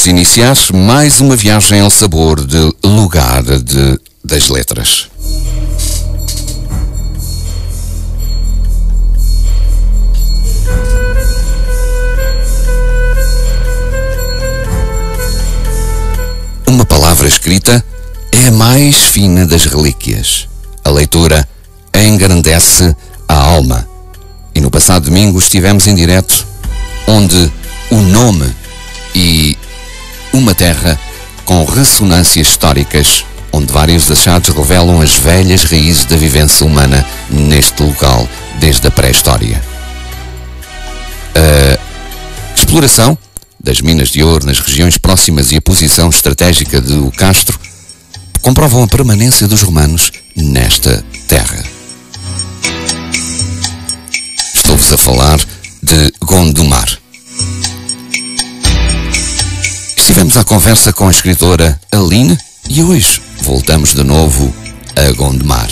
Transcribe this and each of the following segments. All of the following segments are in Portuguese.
Vamos iniciar mais uma viagem ao sabor de Lugar das Letras. Uma palavra escrita é a mais fina das relíquias. A leitura engrandece a alma. E no passado domingo estivemos em direto, onde o nome e uma terra com ressonâncias históricas, onde vários achados revelam as velhas raízes da vivência humana neste local, desde a pré-história. A exploração das minas de ouro nas regiões próximas e a posição estratégica do Castro comprovam a permanência dos romanos nesta terra. Estou-vos a falar de Gondomar. Estivemos à conversa com a escritora Aline e hoje voltamos de novo a Gondomar,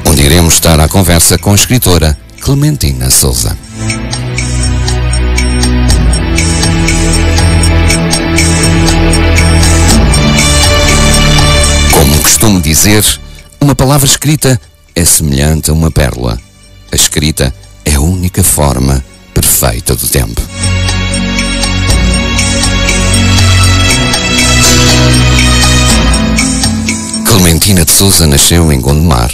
onde iremos estar à conversa com a escritora Clementina Sousa. Como costumo dizer, uma palavra escrita é semelhante a uma pérola. A escrita é a única forma perfeita do tempo. Clementina de Sousa nasceu em Gondomar,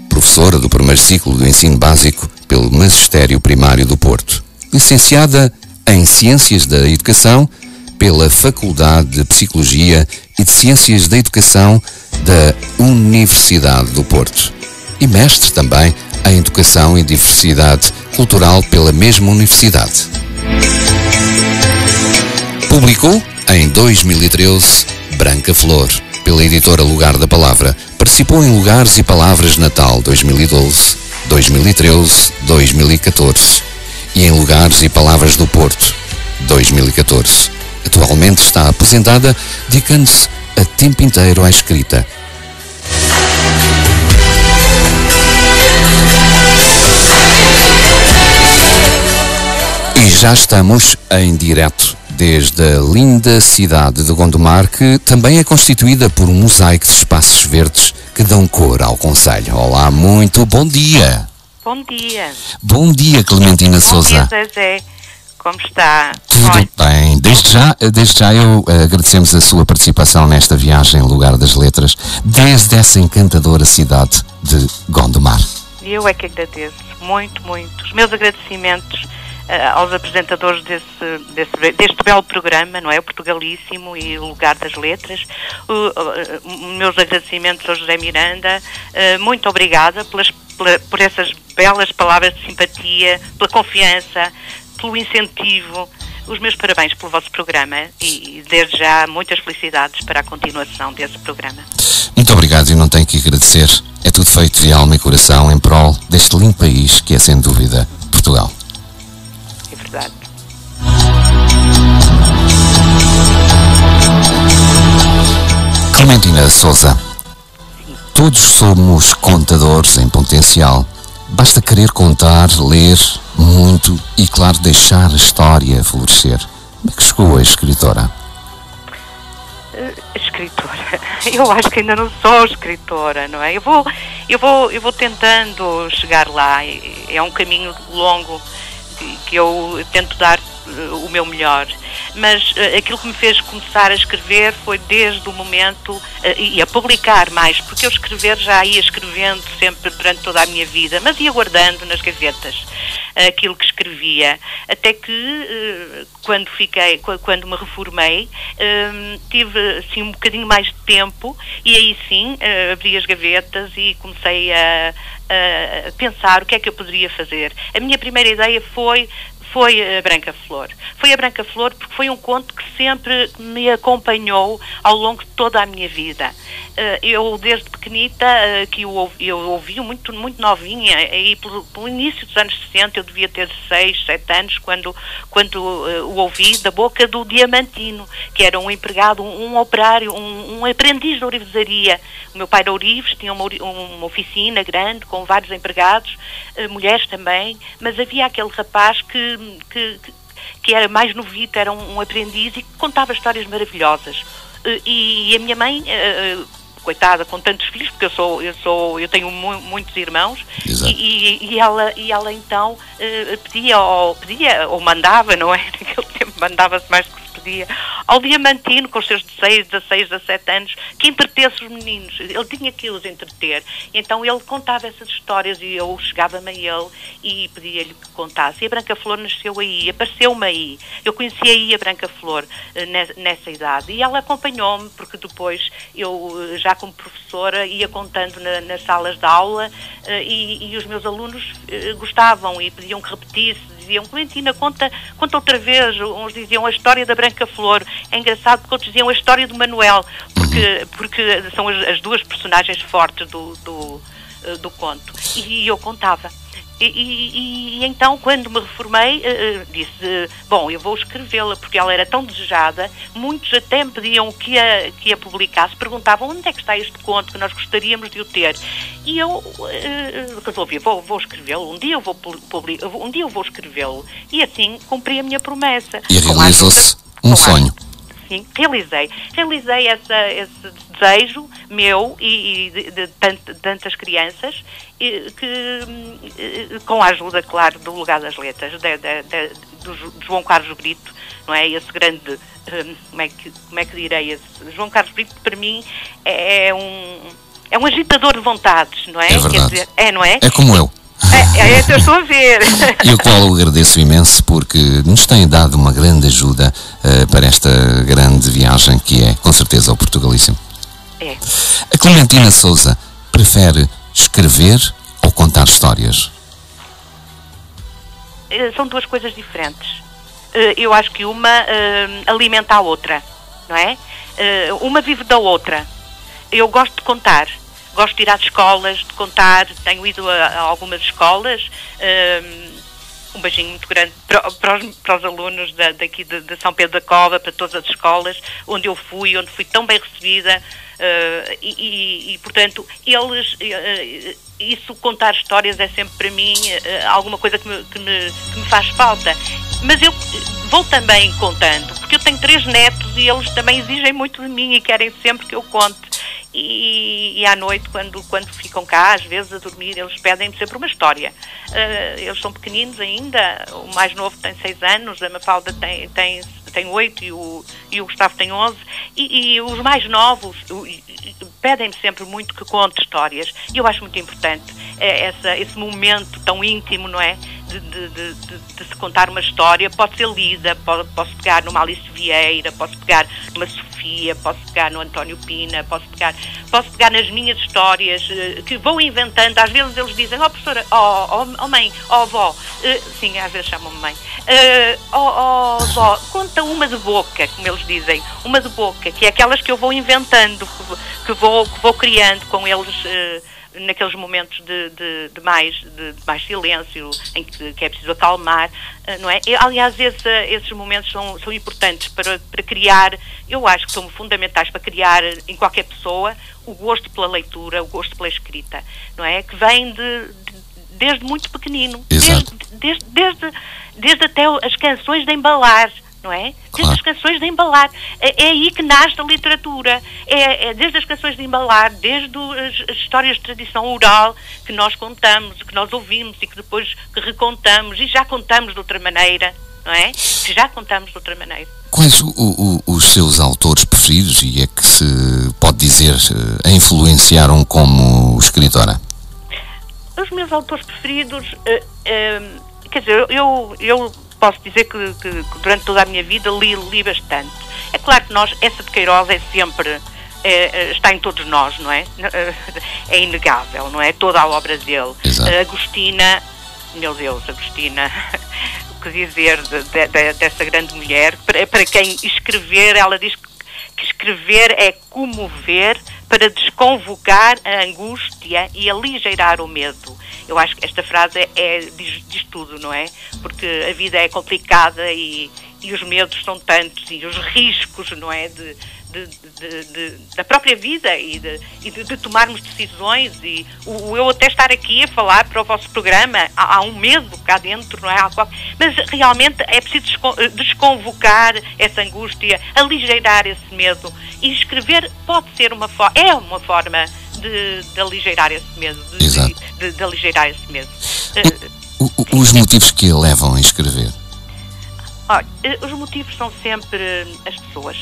professora do primeiro ciclo do ensino básico pelo Magistério Primário do Porto, licenciada em Ciências da Educação pela Faculdade de Psicologia e de Ciências da Educação da Universidade do Porto e mestre também em Educação e Diversidade Cultural pela mesma universidade. Publicou em 2013 Branca Flor, pela editora Lugar da Palavra. Participou em Lugares e Palavras Natal 2012, 2013, 2014 e em Lugares e Palavras do Porto 2014. Atualmente está aposentada, dedicando-se a tempo inteiro à escrita. E já estamos em direto desde a linda cidade de Gondomar, que também é constituída por um mosaico de espaços verdes que dão cor ao concelho. Olá, muito bom dia. Bom dia. Bom dia, Clementina Sousa. Bom dia, Zezé. Como está? Tudo bem. Desde já eu agradecemos a sua participação nesta viagem em Lugar das Letras, desde essa encantadora cidade de Gondomar. Eu é que agradeço, muito, muito. Os meus agradecimentos aos apresentadores deste belo programa, não é? O Portugalíssimo e o Lugar das Letras. Meus agradecimentos ao José Miranda. Muito obrigada por essas belas palavras de simpatia, pela confiança, pelo incentivo. Os meus parabéns pelo vosso programa e desde já muitas felicidades para a continuação desse programa. Muito obrigado e não tenho que agradecer. É tudo feito de alma e coração em prol deste lindo país que é sem dúvida Portugal. É verdade. Clementina Sousa, todos somos contadores em potencial. Basta querer contar, ler muito e, claro, deixar a história florescer. Como é que chegou a escritora? Escritora? Eu acho que ainda não sou escritora, não é? Eu vou tentando chegar lá. É um caminho longo que eu tento dar o meu melhor. Mas aquilo que me fez começar a escrever foi desde o momento, e a publicar mais, porque eu escrever já ia escrevendo sempre durante toda a minha vida, mas ia guardando nas gavetas aquilo que escrevia, até que quando me reformei, tive assim um bocadinho mais de tempo e aí sim abri as gavetas e comecei a pensar o que é que eu poderia fazer. A minha primeira ideia foi a Branca Flor. Foi a Branca Flor porque foi um conto que sempre me acompanhou ao longo de toda a minha vida. Eu, desde pequenita, que eu ouvi muito, muito novinha, aí pelo início dos anos 60, eu devia ter 6, 7 anos, quando o ouvi da boca do Diamantino, que era um empregado, um operário, um aprendiz de ourivesaria. O meu pai era ourives, tinha uma oficina grande, com vários empregados, mulheres também, mas havia aquele rapaz que que era mais novito, era um aprendiz e que contava histórias maravilhosas. E a minha mãe, coitada, com tantos filhos, porque eu tenho muitos irmãos, e ela então pedia ou mandava, não é? Naquele tempo mandava-se mais do que se pedia, ao Diamantino, com os seus 16, 17 anos, que entretesse os meninos. Ele tinha que os entreter. Então ele contava essas histórias e eu chegava-me a ele e pedia-lhe que contasse. E a Branca Flor nasceu aí, apareceu-me aí. Eu conheci aí a Branca Flor nessa idade. E ela acompanhou-me, porque depois eu, já como professora, ia contando nas salas de aula e os meus alunos gostavam e pediam que repetisse. Diziam, Clementina, conta outra vez. Uns diziam a história da Branca Flor. É engraçado porque outros diziam a história do Manuel, porque são as duas personagens fortes do conto. E eu contava. E então, quando me reformei, disse, bom, eu vou escrevê-la, porque ela era tão desejada. Muitos até me pediam que a publicasse, perguntavam onde é que está este conto, que nós gostaríamos de o ter. E eu resolvi, vou escrevê-lo, um dia eu vou escrevê-lo. E assim cumpri a minha promessa. E realizou-se um sonho. Sim, realizei esse desejo meu e de tantas crianças, que com a ajuda, claro, do Lugar das Letras, do João Carlos Brito, não é? Esse grande, como é que direi, João Carlos Brito, para mim, é um agitador de vontades, não é? É verdade. Quer dizer, não é? É como eu. Eu estou a ver. E o qual eu agradeço imenso, porque nos tem dado uma grande ajuda para esta grande viagem que é, com certeza, o Portugalíssimo. É. A Clementina Sousa prefere escrever ou contar histórias? São duas coisas diferentes. Eu acho que uma alimenta a outra, não é? Uma vive da outra. Eu gosto de contar. Gosto de ir às escolas, de contar, tenho ido a algumas escolas, um beijinho muito grande para os alunos daqui de São Pedro da Cova, para todas as escolas, onde fui tão bem recebida, e portanto, isso, contar histórias é sempre para mim alguma coisa que me faz falta. Mas eu vou também contando, porque eu tenho 3 netos e eles também exigem muito de mim e querem sempre que eu conte. E à noite, quando ficam cá, às vezes a dormir, eles pedem-me sempre uma história. Eles são pequeninos ainda, o mais novo tem 6 anos, a Mafalda tem 8 e o Gustavo tem 11, e os mais novos pedem-me sempre muito que conte histórias, e eu acho muito importante esse momento tão íntimo, não é? De se contar uma história. Pode ser lida, posso pegar numa Alice Vieira, posso pegar numa Sofia, posso pegar no António Pina, posso pegar nas minhas histórias que vou inventando. Às vezes eles dizem, professora, mãe, avó, sim, às vezes chamam-me mãe, avó, conta uma de boca, como eles dizem, uma de boca, que é aquelas que eu vou inventando, que vou criando com eles naqueles momentos de mais silêncio, em que é preciso acalmar, não é? Aliás, esses momentos são importantes para criar, eu acho que são fundamentais para criar em qualquer pessoa o gosto pela leitura, o gosto pela escrita, não é? Que vem desde muito pequenino, desde até as canções de embalar, não é? Desde as canções de embalar. É aí que nasce a literatura. É desde as canções de embalar, desde as histórias de tradição oral que nós contamos, que nós ouvimos e que depois recontamos e já contamos de outra maneira, não é? Que já contamos de outra maneira. Quais os seus autores preferidos e é que se pode dizer a influenciaram como escritora? Os meus autores preferidos, quer dizer, eu posso dizer que durante toda a minha vida li bastante. É claro que essa de Queiroz é sempre, está em todos nós, não é? É inegável, não é? Toda a obra dele. Exato. Agostina, meu Deus, Agostina, o que dizer dessa grande mulher? Para quem escrever, ela diz que escrever é comover para desconvocar a angústia e aligeirar o medo. Eu acho que esta frase diz tudo, não é? Porque a vida é complicada e e os medos são tantos, e os riscos, não é, da própria vida e de tomarmos decisões, e eu até estar aqui a falar para o vosso programa, há um medo cá dentro, não é? Mas realmente é preciso desconvocar essa angústia, aligeirar esse medo, e escrever pode ser uma forma de aligeirar esse medo, de aligeirar esse medo. Os motivos que a levam a escrever? Olha, os motivos são sempre as pessoas.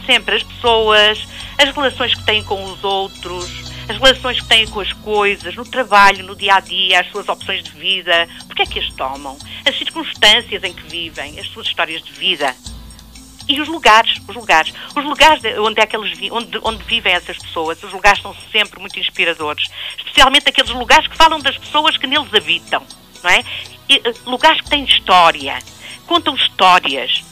Sempre as pessoas, as relações que têm com os outros, as relações que têm com as coisas, no trabalho, no dia-a-dia, as suas opções de vida, porque é que as tomam, as circunstâncias em que vivem, as suas histórias de vida. E os lugares onde vivem essas pessoas, os lugares são sempre muito inspiradores, especialmente aqueles lugares que falam das pessoas que neles habitam, não é? Lugares que têm história, contam histórias.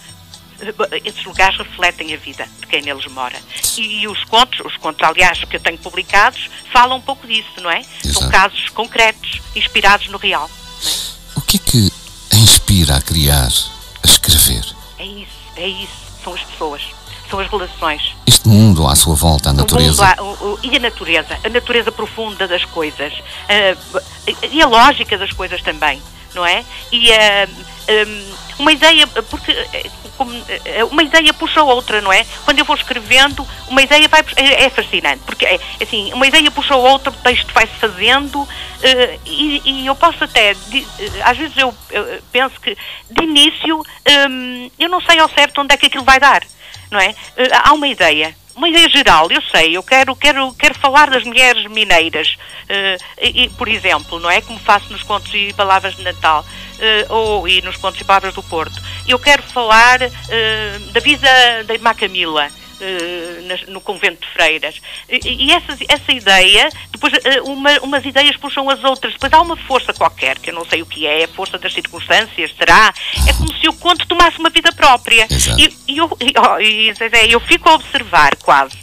Esses lugares refletem a vida de quem neles mora. E os contos, aliás, que eu tenho publicados, falam um pouco disso, não é? Exato. São casos concretos, inspirados no real. Não é? O que é que a inspira a criar, a escrever? É isso. São as pessoas, são as relações. Este mundo à sua volta, a natureza. E a natureza profunda das coisas. E a lógica das coisas também, não é? E uma ideia, porque uma ideia puxa a outra, não é? Quando eu vou escrevendo, uma ideia é fascinante, porque assim, uma ideia puxa a outra, o texto vai-se fazendo, e eu posso até, às vezes eu penso que de início eu não sei ao certo onde é que aquilo vai dar, não é? Há uma ideia geral, eu sei, eu quero falar das mulheres mineiras, por exemplo, não é? Como faço nos contos e palavras de Natal, e nos contos e palavras do Porto. Eu quero falar da vida da irmã Camila, no convento de freiras, e essa ideia, depois umas ideias puxam as outras, depois há uma força qualquer, que eu não sei o que é, a força das circunstâncias, será? É como se o conto tomasse uma vida própria. Eu fico a observar quase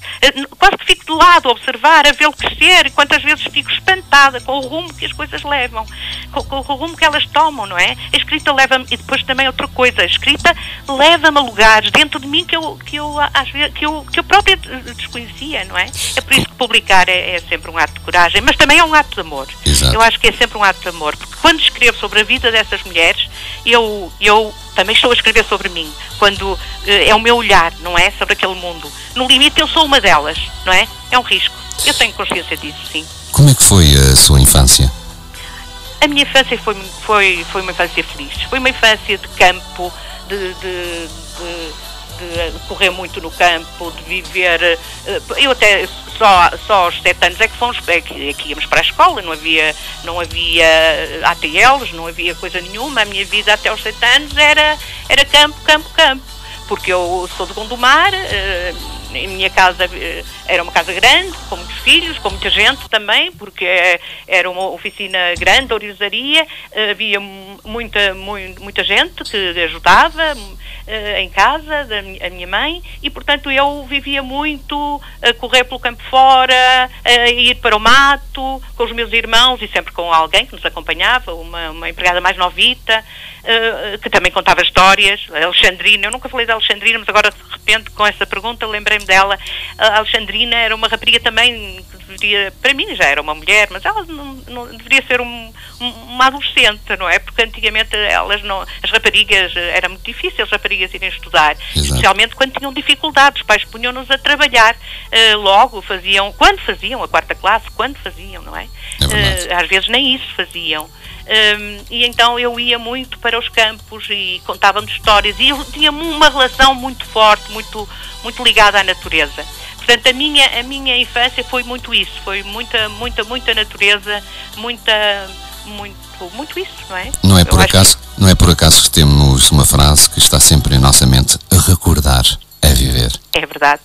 que fico de lado a observar, a vê-lo crescer, e quantas vezes fico espantada com o rumo que as coisas levam, com o rumo que elas tomam, não é? A escrita leva-me, e depois também outra coisa, a escrita leva-me a lugares dentro de mim que eu própria desconhecia, não é? É por isso que publicar é sempre um ato de coragem, mas também é um ato de amor. Exato. Eu acho que é sempre um ato de amor, porque quando escrevo sobre a vida dessas mulheres, eu também estou a escrever sobre mim, quando é o meu olhar, não é? Sobre aquele mundo. No limite eu sou uma delas, não é? É um risco. Eu tenho consciência disso, sim. Como é que foi a sua infância? A minha infância foi uma infância feliz. Foi uma infância de campo, de correr muito no campo, de viver. Eu até só aos 7 anos é que íamos para a escola, não havia ATLs, não havia coisa nenhuma. A minha vida até aos 7 anos era campo. Porque eu sou de Gondomar, a minha casa era uma casa grande, com muitos filhos, com muita gente também, porque era uma oficina grande, ourivesaria, havia muita gente que ajudava em casa, a minha mãe, e portanto eu vivia muito a correr pelo campo fora, a ir para o mato, com os meus irmãos e sempre com alguém que nos acompanhava, uma empregada mais novita, que também contava histórias, a Alexandrina. Eu nunca falei da Alexandrina, mas agora de repente com essa pergunta lembrei-me dela. A Alexandrina era uma rapariga também que deveria, para mim já era uma mulher, mas ela não deveria ser uma adolescente, não é? Porque antigamente as raparigas, era muito difícil as raparigas irem estudar. Exato. Especialmente quando tinham dificuldades. Os pais punham-nos a trabalhar, quando faziam a 4ª classe, não é? Às vezes nem isso faziam. E então eu ia muito para os campos e contava-me histórias, e eu tinha uma relação muito forte, muito ligada à natureza. Portanto, a minha infância foi muito isso, foi muita natureza, muito isso, não é? Não é por acaso que temos uma frase que está sempre em nossa mente: a recordar é viver. É verdade.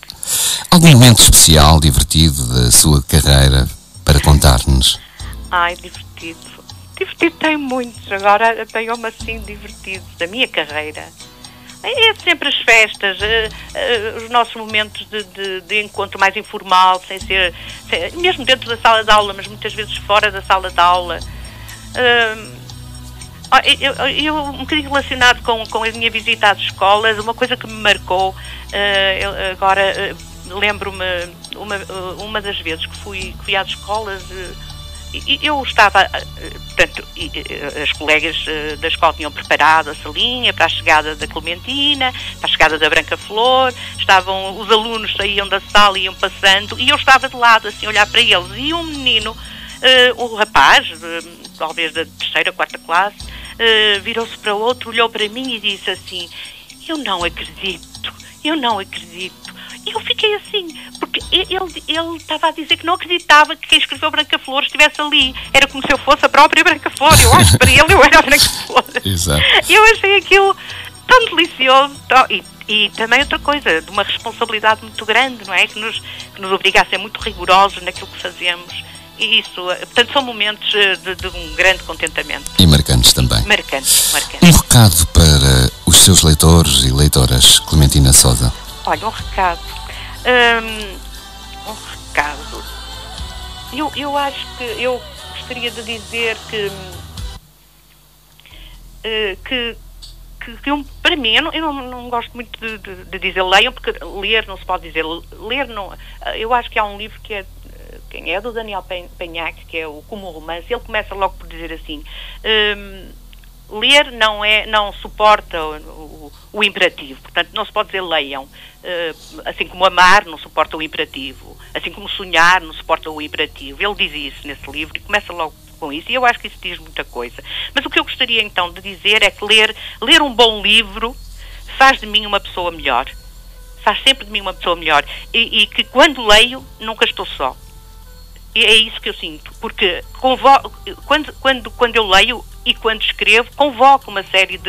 Algum momento especial, divertido da sua carreira para contar-nos? Divertido tem muitos, agora tenho-me assim divertido da minha carreira. É sempre as festas, os nossos momentos de encontro mais informal, mesmo dentro da sala de aula, mas muitas vezes fora da sala de aula. Eu um bocadinho relacionado com a minha visita às escolas, uma coisa que me marcou, agora lembro-me, uma das vezes que fui às escolas, eu estava, portanto, as colegas da escola tinham preparado a salinha para a chegada da Clementina, para a chegada da Branca Flor, os alunos saíam da sala e iam passando, e eu estava de lado, assim, a olhar para eles, e um menino, um rapaz, talvez da 3ª, 4ª classe, virou-se para o outro, olhou para mim e disse assim: eu não acredito. E eu fiquei assim, porque ele estava a dizer que não acreditava que quem escreveu Branca Flor estivesse ali. Era como se eu fosse a própria Branca Flor. Eu acho que para ele eu era a Branca Flor. Exato. Eu achei aquilo tão delicioso. E também outra coisa, de uma responsabilidade muito grande, não é? Que nos obriga a ser muito rigorosos naquilo que fazemos. E isso, portanto, são momentos de um grande contentamento. E marcantes também. Marcantes. Um recado para os seus leitores e leitoras, Clementina Sousa. Olha, um recado. Eu acho que eu gostaria de dizer que para mim, eu não gosto muito de dizer leiam, porque ler não se pode dizer. Ler não. Eu acho que há um livro que é do Daniel Penhac, que é o Como um Romance. Ele começa logo por dizer assim: ler não suporta o imperativo, portanto não se pode dizer leiam, assim como amar não suporta o imperativo, assim como sonhar não suporta o imperativo. Ele diz isso nesse livro e começa logo com isso, e eu acho que isso diz muita coisa. Mas o que eu gostaria então de dizer é que ler um bom livro faz de mim uma pessoa melhor, faz sempre de mim uma pessoa melhor, e que quando leio nunca estou só. E é isso que eu sinto, porque quando eu leio e quando escrevo, convoco uma série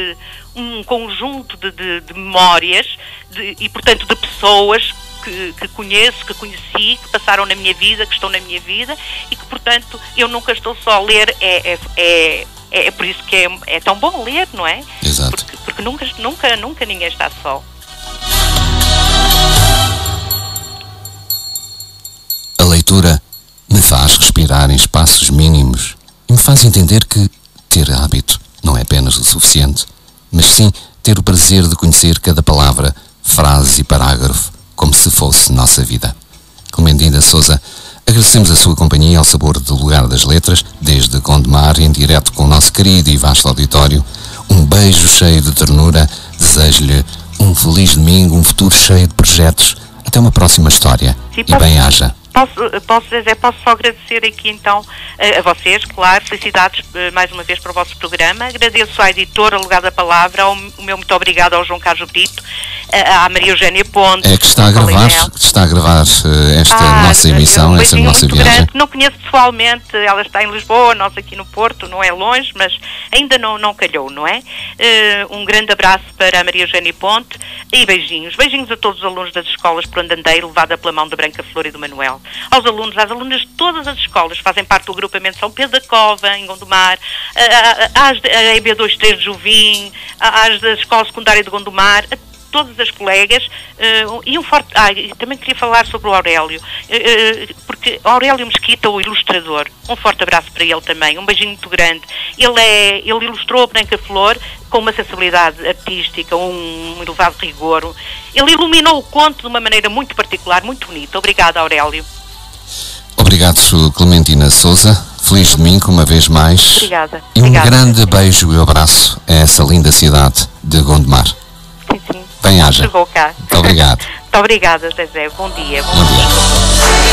um conjunto de memórias e, portanto, de pessoas que conheço, que conheci, que passaram na minha vida, que estão na minha vida, e que, portanto, eu nunca estou só. Ler é por isso que é tão bom ler, não é? Exato. Porque nunca ninguém está só. A leitura me faz respirar em espaços mínimos e me faz entender que ter hábito não é apenas o suficiente, mas sim ter o prazer de conhecer cada palavra, frase e parágrafo como se fosse nossa vida. Clementina Sousa, agradecemos a sua companhia ao sabor do Lugar das Letras, desde Gondomar, em direto com o nosso querido e vasto auditório. Um beijo cheio de ternura, desejo-lhe um feliz domingo, um futuro cheio de projetos. Até uma próxima história. Sim, e bem-haja. Posso só agradecer aqui então a vocês, claro, felicidades mais uma vez para o vosso programa. Agradeço à editora Lugar da Palavra, o meu muito obrigado ao João Carlos Brito, à Maria Eugénia Ponte. É que está a gravar esta nossa emissão, esta nossa viagem. Grande. Não conheço pessoalmente, ela está em Lisboa, nós aqui no Porto, não é longe, mas ainda não calhou, não é? Um grande abraço para a Maria Eugénia Ponte e beijinhos a todos os alunos das escolas por onde andei, levada pela mão da Branca Flor e do Manuel. Às alunas de todas as escolas que fazem parte do agrupamento São Pedro da Cova, em Gondomar, às da EB23 de Juvim, às da Escola Secundária de Gondomar, a todas as colegas, e um forte... também queria falar sobre o Aurélio, porque Aurélio Mesquita, o ilustrador, um forte abraço para ele também, um beijinho muito grande. Ele ilustrou a Branca Flor com uma sensibilidade artística, um elevado rigor. Ele iluminou o conto de uma maneira muito particular, muito bonita. Obrigada, Aurélio. Obrigado, Clementina Sousa. Feliz domingo uma vez mais. Obrigada. E um grande beijo e abraço a essa linda cidade de Gondomar. Sim. Bem-haja. Chegou cá. Muito obrigado. Muito obrigada, Zezé. Bom dia. Bom dia.